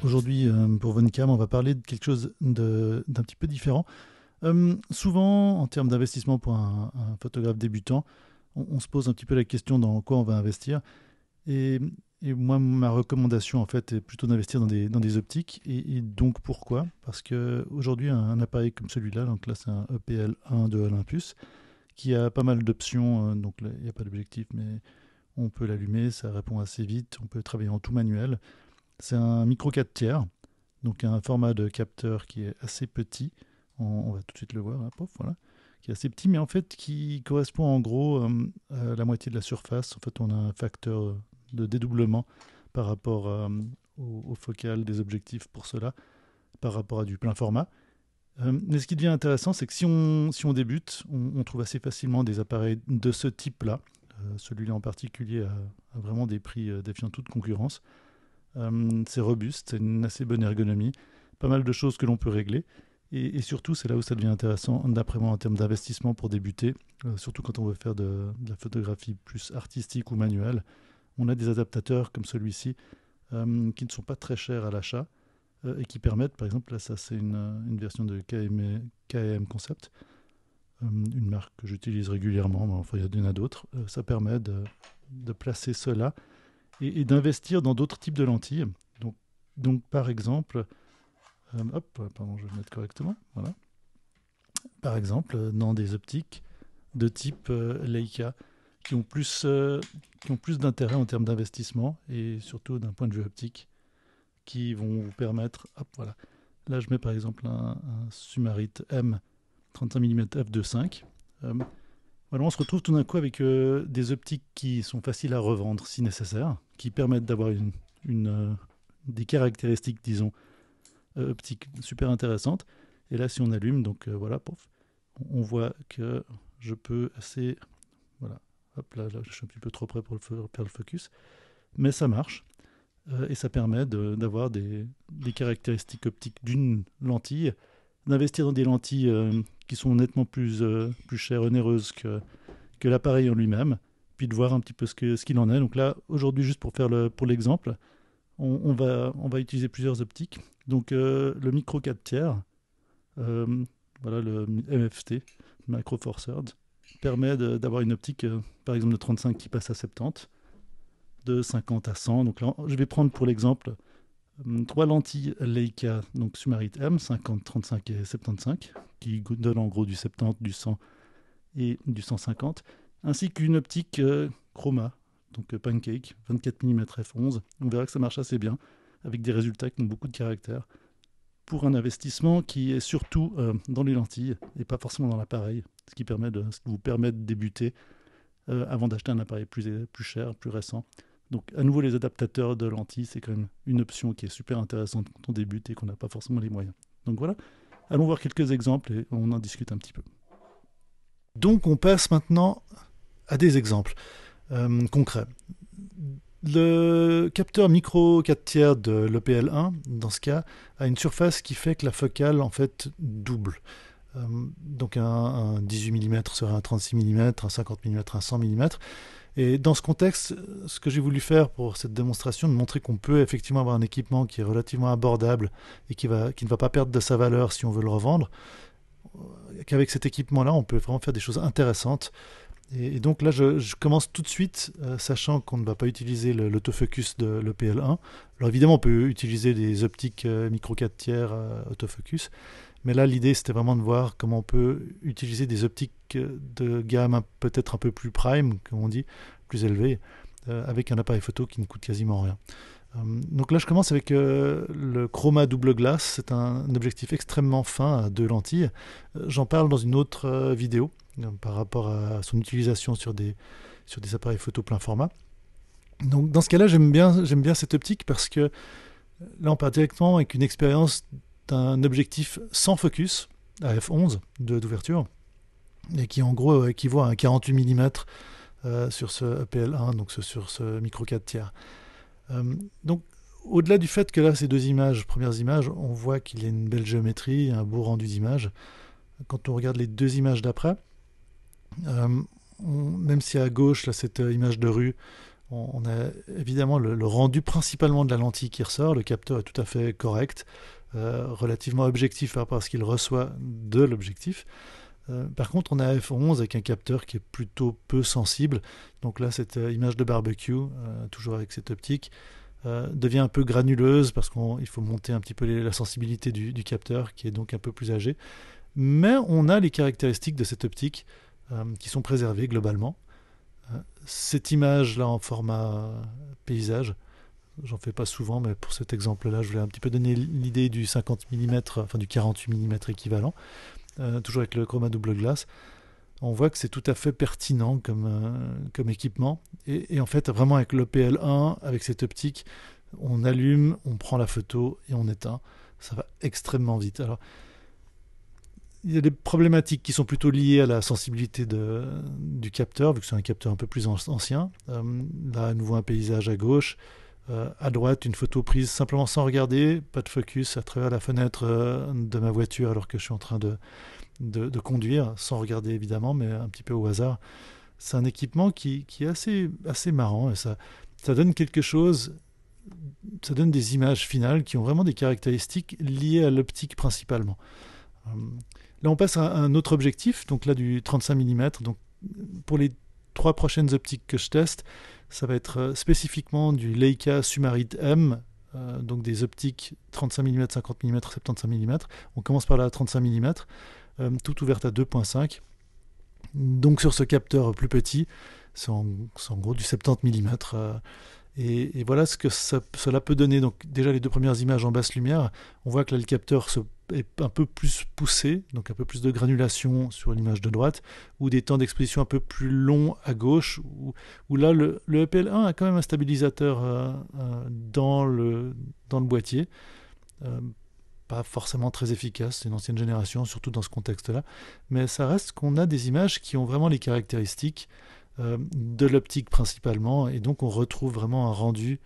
Aujourd'hui, pour Voncam, on va parler de quelque chose d'un petit peu différent. Souvent, en termes d'investissement pour un photographe débutant, on se pose un petit peu la question dans quoi on va investir. Et, et moi, ma recommandation, en fait, est plutôt d'investir dans des optiques. Et donc, pourquoi? Parce qu'aujourd'hui, un appareil comme celui-là, donc là, c'est un EPL1 de Olympus, qui a pas mal d'options. Donc, là, il n'y a pas d'objectif, mais on peut l'allumer, ça répond assez vite. On peut travailler en tout manuel. C'est un micro 4 tiers, donc un format de capteur qui est assez petit. On va tout de suite le voir, là, pof, voilà, qui est assez petit, mais en fait qui correspond en gros à la moitié de la surface. En fait, on a un facteur de dédoublement par rapport au focal des objectifs pour cela, par rapport à du plein format. Mais ce qui devient intéressant, c'est que si on débute, on trouve assez facilement des appareils de ce type-là. Celui-là en particulier a vraiment des prix défiant toute concurrence. C'est robuste, c'est une assez bonne ergonomie, pas mal de choses que l'on peut régler. Et surtout, c'est là où ça devient intéressant, d'après moi, en termes d'investissement pour débuter, surtout quand on veut faire de la photographie plus artistique ou manuelle. On a des adaptateurs comme celui-ci qui ne sont pas très chers à l'achat et qui permettent, par exemple, là, ça c'est une version de KM Concept, une marque que j'utilise régulièrement, mais enfin il y en a d'autres. Ça permet de placer cela et d'investir dans d'autres types de lentilles. Donc par exemple, pardon, je vais le mettre correctement. Voilà. Par exemple, dans des optiques de type Leica qui ont plus d'intérêt en termes d'investissement et surtout d'un point de vue optique qui vont vous permettre. Hop, voilà. Là, je mets par exemple un Sumarit M 35 mm f2.5. Voilà, on se retrouve tout d'un coup avec des optiques qui sont faciles à revendre si nécessaire, qui permettent d'avoir des caractéristiques, disons, optiques super intéressantes. Et là, si on allume, donc voilà, pof, on voit que je peux assez... Voilà, hop là, je suis un petit peu trop près pour faire le focus. Mais ça marche. Et ça permet d'avoir des caractéristiques optiques d'une lentille, d'investir dans des lentilles qui sont nettement plus chères, onéreuses que l'appareil en lui-même, puis de voir un petit peu ce qu'il en est. Donc là, aujourd'hui, juste pour l'exemple, on va utiliser plusieurs optiques. Donc le micro 4 tiers, voilà le MFT, Micro Four Thirds, permet d'avoir une optique, par exemple de 35 qui passe à 70, de 50 à 100. Donc là, je vais prendre pour l'exemple trois lentilles Leica, donc Sumarit M, 50, 35 et 75, qui donnent en gros du 70, du 100 et du 150, ainsi qu'une optique Chroma, donc Pancake, 24 mm f11. On verra que ça marche assez bien, avec des résultats qui ont beaucoup de caractère, pour un investissement qui est surtout dans les lentilles et pas forcément dans l'appareil, ce qui vous permet de débuter avant d'acheter un appareil plus cher, plus récent. Donc à nouveau, les adaptateurs de lentilles, c'est quand même une option qui est super intéressante quand on débute et qu'on n'a pas forcément les moyens. Donc voilà, allons voir quelques exemples et on en discute un petit peu. Donc on passe maintenant à des exemples concrets. Le capteur micro 4 tiers de l'EPL1, dans ce cas, a une surface qui fait que la focale en fait double. Donc un 18 mm serait un 36 mm, un 50 mm, un 100 mm. Et dans ce contexte, ce que j'ai voulu faire pour cette démonstration, de montrer qu'on peut effectivement avoir un équipement qui est relativement abordable et qui ne va pas perdre de sa valeur si on veut le revendre, qu'avec cet équipement-là, on peut vraiment faire des choses intéressantes. Et donc là, je commence tout de suite, sachant qu'on ne va pas utiliser l'autofocus de l'EPL1. Alors évidemment, on peut utiliser des optiques micro 4 tiers autofocus, mais là, l'idée, c'était vraiment de voir comment on peut utiliser des optiques de gamme peut-être un peu plus prime, comme on dit, plus élevée, avec un appareil photo qui ne coûte quasiment rien. Donc là, je commence avec le Chroma double glace. C'est un objectif extrêmement fin à 2 lentilles. J'en parle dans une autre vidéo par rapport à son utilisation sur des appareils photo plein format. Donc dans ce cas-là, j'aime bien cette optique parce que là, on part directement avec une expérience d'un objectif sans focus à f11 d'ouverture et qui en gros équivaut à un 48 mm sur ce EPL1, donc sur ce micro 4 tiers. Donc au-delà du fait que là, ces premières images, on voit qu'il y a une belle géométrie, un beau rendu d'image. Quand on regarde les deux images d'après, même si à gauche, là, cette image de rue, On a évidemment le rendu principalement de la lentille qui ressort. Le capteur est tout à fait correct, relativement objectif par rapport à ce qu'il reçoit de l'objectif. Par contre, on a un f11 avec un capteur qui est plutôt peu sensible. Donc là, cette image de barbecue, toujours avec cette optique, devient un peu granuleuse parce qu'il faut monter un petit peu la sensibilité du capteur qui est donc un peu plus âgé. Mais on a les caractéristiques de cette optique qui sont préservées globalement. Cette image-là en format paysage, j'en fais pas souvent, mais pour cet exemple-là, je voulais un petit peu donner l'idée du 50 mm, enfin du 48 mm équivalent, toujours avec le chroma double glace. On voit que c'est tout à fait pertinent comme équipement. Et en fait, vraiment avec l'EPL1, avec cette optique, on allume, on prend la photo et on éteint. Ça va extrêmement vite. Alors, il y a des problématiques qui sont plutôt liées à la sensibilité du capteur, vu que c'est un capteur un peu plus ancien. Là, à nouveau, un paysage à gauche. À droite, une photo prise simplement sans regarder, pas de focus, à travers la fenêtre de ma voiture alors que je suis en train de conduire, sans regarder évidemment, mais un petit peu au hasard. C'est un équipement qui est assez marrant et ça donne quelque chose, ça donne des images finales qui ont vraiment des caractéristiques liées à l'optique principalement. Là, on passe à un autre objectif, donc là du 35 mm. Donc, pour les 3 prochaines optiques que je teste, ça va être spécifiquement du Leica Sumarit M, donc des optiques 35 mm, 50 mm, 75 mm. On commence par la 35 mm, toute ouverte à 2.5. Donc sur ce capteur plus petit, c'est en gros du 70 mm. Et voilà ce que cela peut donner. Donc déjà les 2 premières images en basse lumière, on voit que là le capteur est un peu plus poussé, donc un peu plus de granulation sur l'image de droite, ou des temps d'exposition un peu plus longs à gauche, où là le EPL1 a quand même un stabilisateur dans le boîtier. Pas forcément très efficace, c'est une ancienne génération, surtout dans ce contexte-là, mais ça reste qu'on a des images qui ont vraiment les caractéristiques de l'optique principalement, et donc on retrouve vraiment un rendu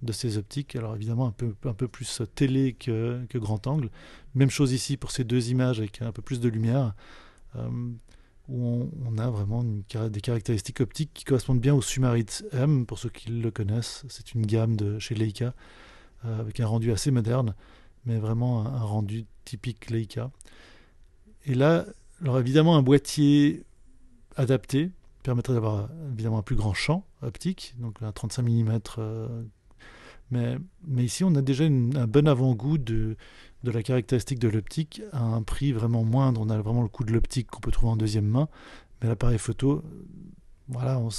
de ces optiques, alors évidemment un peu plus télé que grand angle. Même chose ici pour ces 2 images avec un peu plus de lumière, où on a vraiment des caractéristiques optiques qui correspondent bien au Sumarit M, pour ceux qui le connaissent. C'est une gamme de chez Leica, avec un rendu assez moderne, mais vraiment un rendu typique Leica. Et là, alors évidemment, un boîtier adapté permettrait d'avoir évidemment un plus grand champ optique, donc un 35 mm. Mais ici, on a déjà un bon avant-goût de la caractéristique de l'optique à un prix vraiment moindre. On a vraiment le coût de l'optique qu'on peut trouver en deuxième main, mais l'appareil photo, voilà, on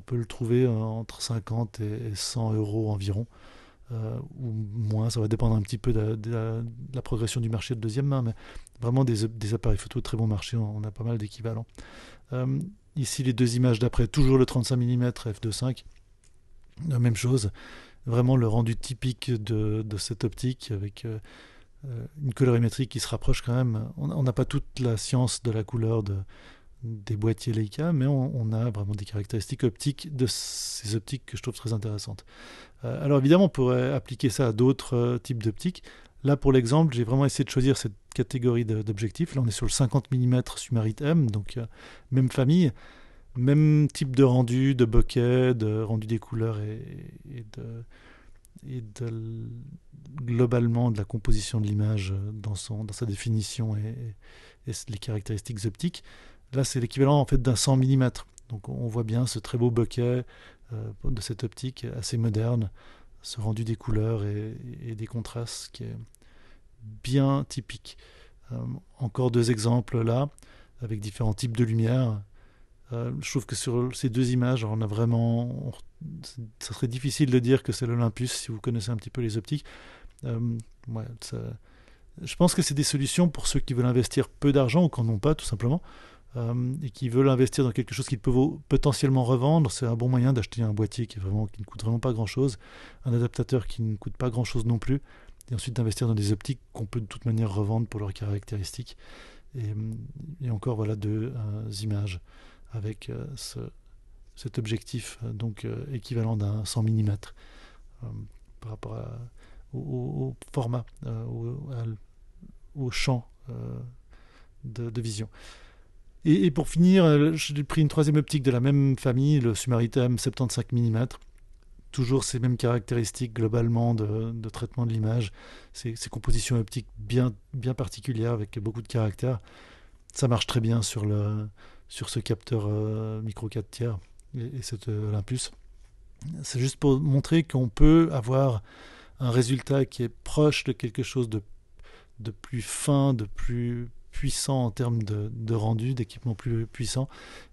peut le trouver entre 50 et 100 euros environ. Ou moins, ça va dépendre un petit peu de la progression du marché de deuxième main, mais vraiment des appareils photo de très bon marché, on a pas mal d'équivalents. Ici, les 2 images d'après, toujours le 35 mm f2.5, la même chose, vraiment le rendu typique de cette optique avec une colorimétrie qui se rapproche quand même. On n'a pas toute la science de la couleur des boîtiers Leica, mais on a vraiment des caractéristiques optiques de ces optiques que je trouve très intéressantes. Alors évidemment, on pourrait appliquer ça à d'autres types d'optiques. Là, pour l'exemple, j'ai vraiment essayé de choisir cette catégorie d'objectifs. Là, on est sur le 50 mm Sumarit M, donc même famille, même type de rendu, de bokeh, de rendu des couleurs globalement de la composition de l'image dans sa définition et les caractéristiques optiques. Là, c'est l'équivalent en fait d'un 100 mm. Donc on voit bien ce très beau bokeh de cette optique assez moderne, ce rendu des couleurs et des contrastes qui est bien typique. Encore 2 exemples là, avec différents types de lumière. Je trouve que sur ces 2 images, on a vraiment... ça serait difficile de dire que c'est l'Olympus si vous connaissez un petit peu les optiques. Ouais, je pense que c'est des solutions pour ceux qui veulent investir peu d'argent ou qui n'en ont pas tout simplement, et qui veulent investir dans quelque chose qu'ils peuvent potentiellement revendre. C'est un bon moyen d'acheter un boîtier qui ne coûte vraiment pas grand chose, un adaptateur qui ne coûte pas grand chose non plus, et ensuite d'investir dans des optiques qu'on peut de toute manière revendre pour leurs caractéristiques. Et encore voilà 2 images avec cet objectif donc équivalent d'un 100 mm par rapport au format, au champ de vision. Et pour finir, j'ai pris une troisième optique de la même famille, le Summarite M75 mm. Toujours ces mêmes caractéristiques globalement de traitement de l'image, ces compositions optiques bien particulières avec beaucoup de caractères. Ça marche très bien sur ce capteur micro 4 tiers et cet Olympus. C'est juste pour montrer qu'on peut avoir un résultat qui est proche de quelque chose de plus fin, de plus puissant en termes de rendu, d'équipement plus puissant.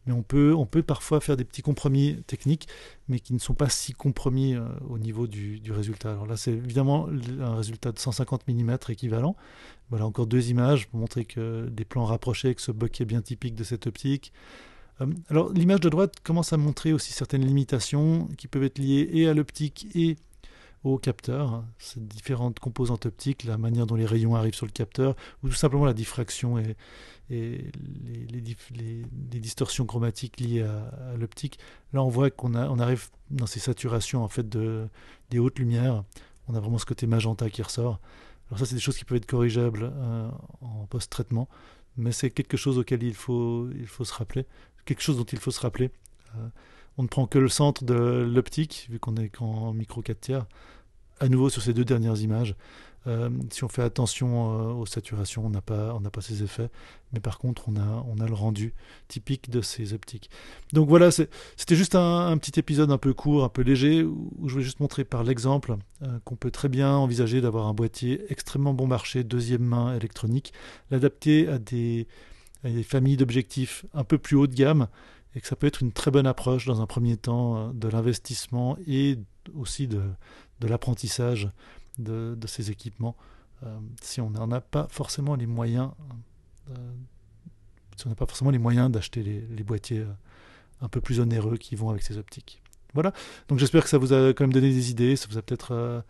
Mais on peut parfois faire des petits compromis techniques, mais qui ne sont pas si compromis au niveau du résultat. Alors là, c'est évidemment un résultat de 150 mm équivalent. Voilà encore deux images pour montrer que des plans rapprochés avec ce bokeh bien typique de cette optique. Alors l'image de droite commence à montrer aussi certaines limitations qui peuvent être liées et à l'optique et au capteur, ces différentes composantes optiques, la manière dont les rayons arrivent sur le capteur, ou tout simplement la diffraction et les distorsions chromatiques liées à l'optique. Là, on voit on arrive dans ces saturations en fait des hautes lumières. On a vraiment ce côté magenta qui ressort. Alors ça, c'est des choses qui peuvent être corrigeables en post-traitement, mais c'est quelque chose auquel il faut se rappeler, quelque chose dont il faut se rappeler. On ne prend que le centre de l'optique, vu qu'on est qu'en micro 4 tiers. À nouveau sur ces deux dernières images, si on fait attention aux saturations, on n'a pas ces effets, mais par contre on a le rendu typique de ces optiques. Donc voilà, c'était juste un petit épisode un peu court, un peu léger, où je voulais juste montrer par l'exemple qu'on peut très bien envisager d'avoir un boîtier extrêmement bon marché, deuxième main électronique, l'adapter à des familles d'objectifs un peu plus haut de gamme, et que ça peut être une très bonne approche dans un premier temps de l'investissement et aussi de l'apprentissage de ces équipements si on n'en a pas forcément les moyens d'acheter les boîtiers un peu plus onéreux qui vont avec ces optiques. Voilà, donc j'espère que ça vous a quand même donné des idées, ça vous a peut-être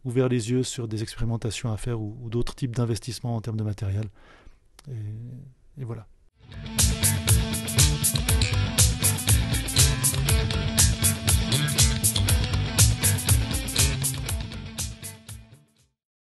ouvert les yeux sur des expérimentations à faire ou d'autres types d'investissements en termes de matériel. Et voilà.